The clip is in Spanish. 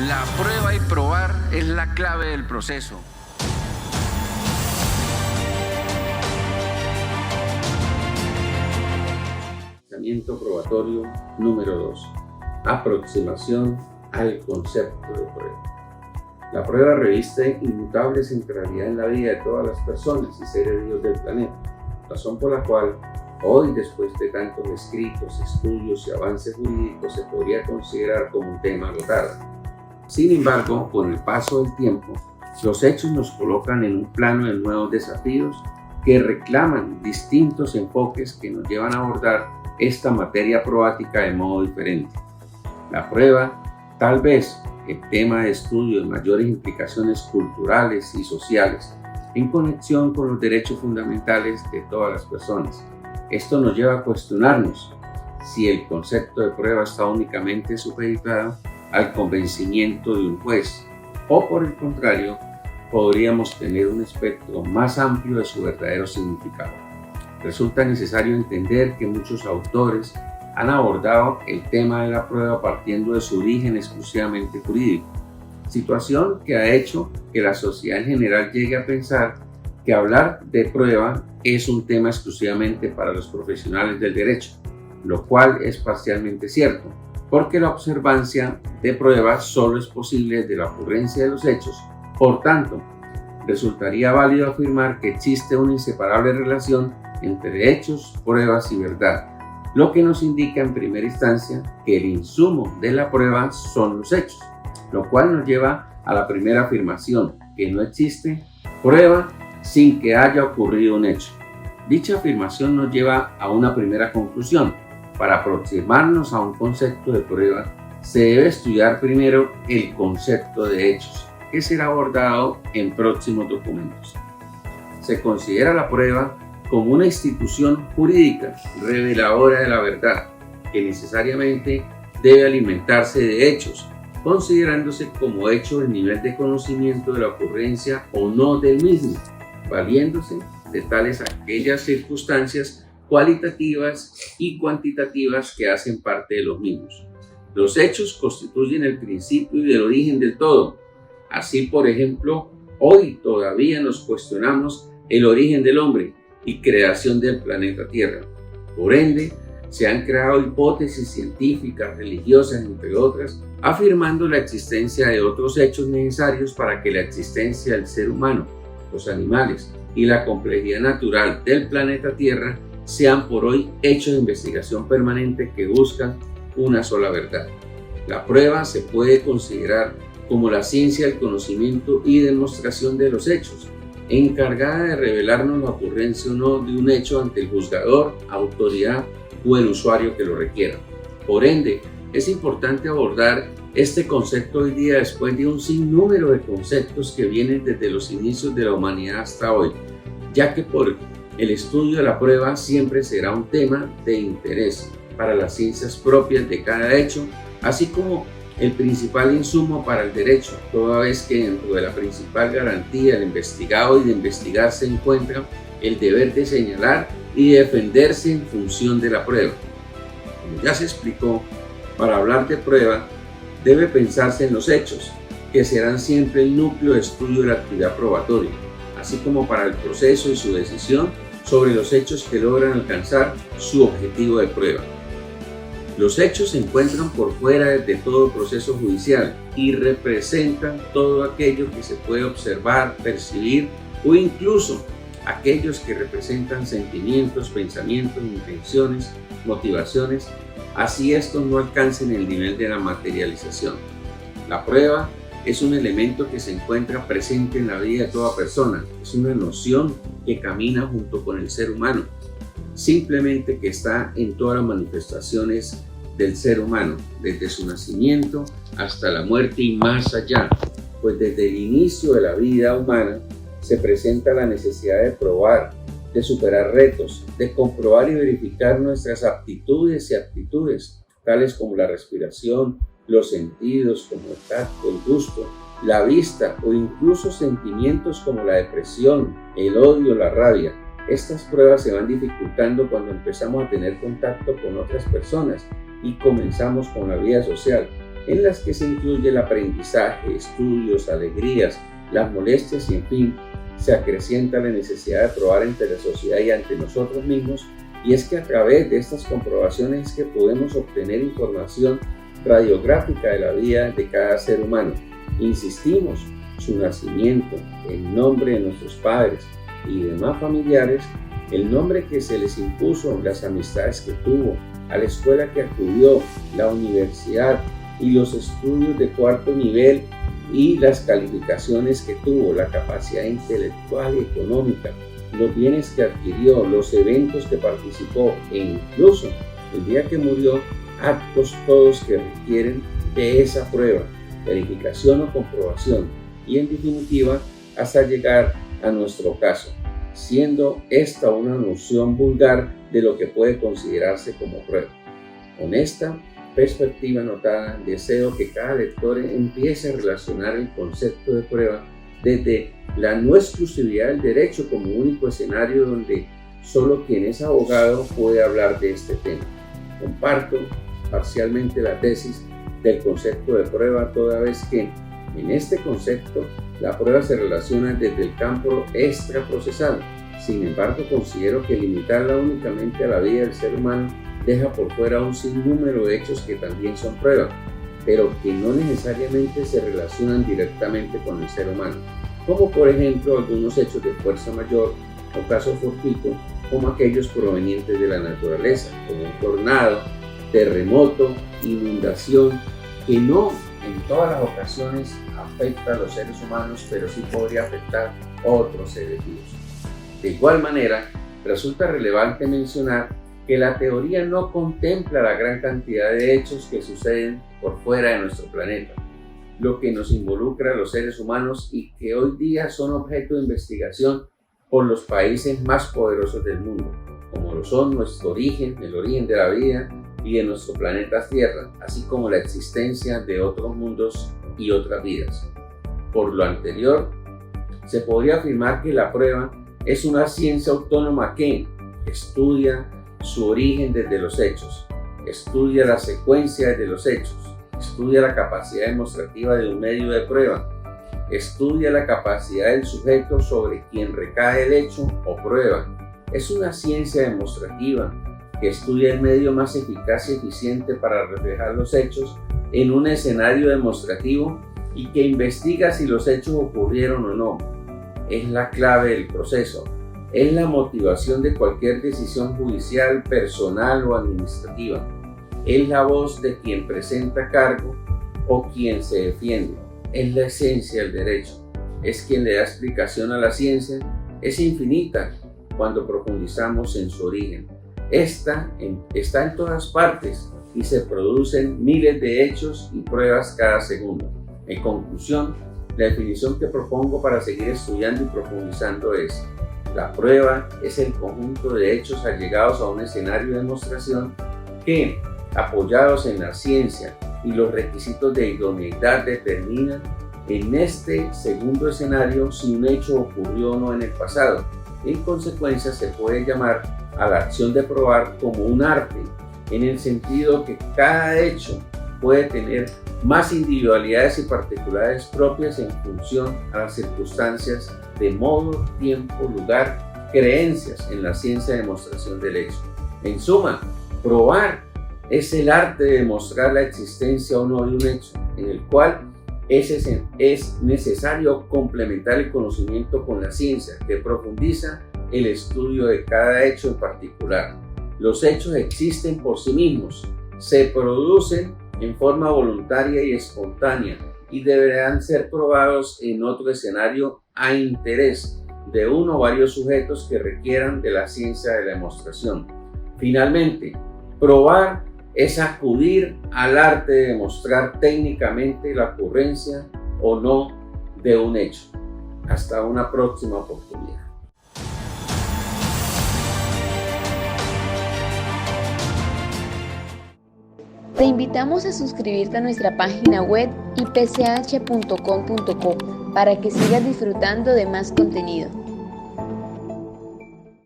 La prueba y probar es la clave del proceso. Pensamiento probatorio número 2. Aproximación al concepto de prueba. La prueba reviste inmutable centralidad en la vida de todas las personas y seres vivos del planeta, razón por la cual hoy, después de tantos escritos, estudios y avances jurídicos, se podría considerar como un tema agotado. Sin embargo, con el paso del tiempo, los hechos nos colocan en un plano de nuevos desafíos que reclaman distintos enfoques que nos llevan a abordar esta materia probática de modo diferente. La prueba, tal vez el tema de estudio de mayores implicaciones culturales y sociales en conexión con los derechos fundamentales de todas las personas. Esto nos lleva a cuestionarnos si el concepto de prueba está únicamente supeditado al convencimiento de un juez o, por el contrario, podríamos tener un espectro más amplio de su verdadero significado. Resulta necesario entender que muchos autores han abordado el tema de la prueba partiendo de su origen exclusivamente jurídico, situación que ha hecho que la sociedad en general llegue a pensar que hablar de prueba es un tema exclusivamente para los profesionales del derecho, lo cual es parcialmente cierto, porque la observancia de pruebas solo es posible desde la ocurrencia de los hechos. Por tanto, resultaría válido afirmar que existe una inseparable relación entre hechos, pruebas y verdad, lo que nos indica en primera instancia que el insumo de la prueba son los hechos, lo cual nos lleva a la primera afirmación, que no existe prueba sin que haya ocurrido un hecho. Dicha afirmación nos lleva a una primera conclusión. Para aproximarnos a un concepto de prueba, se debe estudiar primero el concepto de hechos, que será abordado en próximos documentos. Se considera la prueba como una institución jurídica reveladora de la verdad, que necesariamente debe alimentarse de hechos, considerándose como hecho el nivel de conocimiento de la ocurrencia o no del mismo, valiéndose de tales aquellas circunstancias cualitativas y cuantitativas que hacen parte de los mismos. Los hechos constituyen el principio y el origen del todo. Así, por ejemplo, hoy todavía nos cuestionamos el origen del hombre y creación del planeta Tierra. Por ende, se han creado hipótesis científicas, religiosas, entre otras, afirmando la existencia de otros hechos necesarios para que la existencia del ser humano, los animales y la complejidad natural del planeta Tierra sean por hoy hechos de investigación permanente que buscan una sola verdad. La prueba se puede considerar como la ciencia del conocimiento y demostración de los hechos, encargada de revelarnos la ocurrencia o no de un hecho ante el juzgador, autoridad o el usuario que lo requiera. Por ende, es importante abordar este concepto hoy día después de un sinnúmero de conceptos que vienen desde los inicios de la humanidad hasta hoy, ya que por el estudio de la prueba siempre será un tema de interés para las ciencias propias de cada hecho, así como el principal insumo para el derecho, toda vez que dentro de la principal garantía del investigado y de investigar se encuentra el deber de señalar y defenderse en función de la prueba. Como ya se explicó, para hablar de prueba debe pensarse en los hechos, que serán siempre el núcleo de estudio de la actividad probatoria, así como para el proceso y su decisión sobre los hechos que logran alcanzar su objetivo de prueba. Los hechos se encuentran por fuera de todo proceso judicial y representan todo aquello que se puede observar, percibir o incluso aquellos que representan sentimientos, pensamientos, intenciones, motivaciones, así estos no alcancen el nivel de la materialización. La prueba es un elemento que se encuentra presente en la vida de toda persona, es una noción que camina junto con el ser humano, simplemente que está en todas las manifestaciones del ser humano, desde su nacimiento hasta la muerte y más allá, pues desde el inicio de la vida humana se presenta la necesidad de probar, de superar retos, de comprobar y verificar nuestras aptitudes y aptitudes, tales como la respiración, los sentidos como el tacto, el gusto, la vista o incluso sentimientos como la depresión, el odio, la rabia. Estas pruebas se van dificultando cuando empezamos a tener contacto con otras personas y comenzamos con la vida social, en las que se incluye el aprendizaje, estudios, alegrías, las molestias y en fin, se acrecienta la necesidad de probar ante la sociedad y ante nosotros mismos, y es que a través de estas comprobaciones es que podemos obtener información radiográfica de la vida de cada ser humano. Insistimos, su nacimiento, el nombre de nuestros padres y demás familiares, el nombre que se les impuso, las amistades que tuvo, a la escuela que acudió, la universidad y los estudios de cuarto nivel y las calificaciones que tuvo, la capacidad intelectual y económica, los bienes que adquirió, los eventos que participó e incluso el día que murió, actos todos que requieren de esa prueba, verificación o comprobación y en definitiva hasta llegar a nuestro caso, siendo esta una noción vulgar de lo que puede considerarse como prueba. Con esta perspectiva anotada, deseo que cada lector empiece a relacionar el concepto de prueba desde la no exclusividad del derecho como único escenario donde solo quien es abogado puede hablar de este tema. Comparto parcialmente la tesis del concepto de prueba, toda vez que en este concepto la prueba se relaciona desde el campo extraprocesal. Sin embargo, considero que limitarla únicamente a la vida del ser humano deja por fuera un sinnúmero de hechos que también son pruebas, pero que no necesariamente se relacionan directamente con el ser humano, como por ejemplo algunos hechos de fuerza mayor o casos fortuitos, como aquellos provenientes de la naturaleza, como un tornado, terremoto, inundación, que no en todas las ocasiones afecta a los seres humanos, pero sí podría afectar a otros seres vivos. De igual manera, resulta relevante mencionar que la teoría no contempla la gran cantidad de hechos que suceden por fuera de nuestro planeta, lo que nos involucra a los seres humanos y que hoy día son objeto de investigación por los países más poderosos del mundo, como lo son nuestro origen, el origen de la vida y de nuestro planeta Tierra, así como la existencia de otros mundos y otras vidas. Por lo anterior, se podría afirmar que la prueba es una ciencia autónoma que estudia su origen desde los hechos, estudia la secuencia desde los hechos, estudia la capacidad demostrativa de un medio de prueba, estudia la capacidad del sujeto sobre quien recae el hecho o prueba. Es una ciencia demostrativa que estudia el medio más eficaz y eficiente para reflejar los hechos en un escenario demostrativo y que investiga si los hechos ocurrieron o no. Es la clave del proceso, es la motivación de cualquier decisión judicial, personal o administrativa. Es la voz de quien presenta cargo o quien se defiende. Es la esencia del derecho. Es quien le da explicación a la ciencia. Es infinita cuando profundizamos en su origen. Está en todas partes y se producen miles de hechos y pruebas cada segundo. En conclusión, la definición que propongo para seguir estudiando y profundizando es: la prueba es el conjunto de hechos allegados a un escenario de demostración que, apoyados en la ciencia y los requisitos de idoneidad, determinan en este segundo escenario si un hecho ocurrió o no en el pasado. En consecuencia, se puede llamar a la acción de probar como un arte, en el sentido que cada hecho puede tener más individualidades y particularidades propias en función a las circunstancias de modo, tiempo, lugar, creencias en la ciencia de demostración del hecho. En suma, probar es el arte de demostrar la existencia o no de un hecho, en el cual es necesario complementar el conocimiento con la ciencia, que profundiza el estudio de cada hecho en particular. Los hechos existen por sí mismos, se producen en forma voluntaria y espontánea y deberán ser probados en otro escenario a interés de uno o varios sujetos que requieran de la ciencia de la demostración. Finalmente, probar es acudir al arte de demostrar técnicamente la ocurrencia o no de un hecho. Hasta una próxima oportunidad. Te invitamos a suscribirte a nuestra página web ipch.com.co para que sigas disfrutando de más contenido.